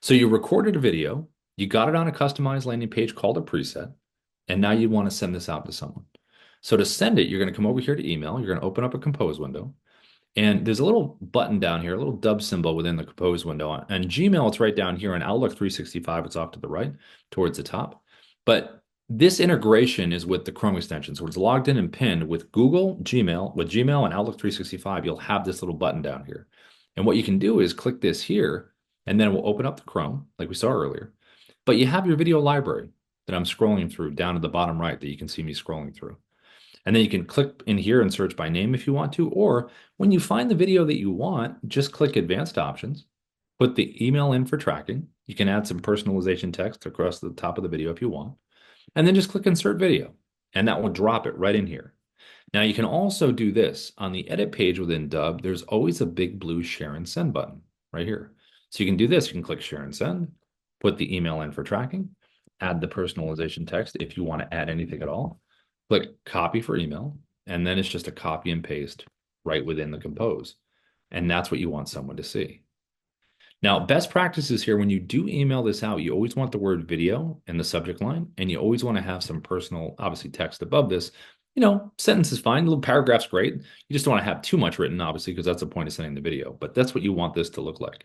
So you recorded a video, you got it on a customized landing page called a preset, and now you want to send this out to someone. So to send it, you're going to come over here to email. You're going to open up a compose window. And there's a little button down here, a little Dubb symbol within the compose window. And Gmail, it's right down here. And Outlook 365, it's off to the right towards the top. But this integration is with the Chrome extension. So it's logged in and pinned with Gmail and Outlook 365. You'll have this little button down here. And what you can do is click this here, and then we'll open up the Chrome like we saw earlier. But you have your video library that I'm scrolling through down at the bottom right that you can see me scrolling through. And then you can click in here and search by name if you want to, or when you find the video that you want, just click advanced options, put the email in for tracking. You can add some personalization text across the top of the video if you want, and then just click insert video, and that will drop it right in here. Now you can also do this on the edit page within Dubb. There's always a big blue share and send button right here. So you can do this. You can click share and send, put the email in for tracking, add the personalization text if you want to add anything at all. Click copy for email, and then it's just a copy and paste right within the compose. And that's what you want someone to see. Now, best practices here, when you do email this out, you always want the word video in the subject line, and you always want to have some personal, obviously, text above this. Sentence is fine, a little paragraph's great. You just don't want to have too much written, obviously, because that's the point of sending the video. But that's what you want this to look like.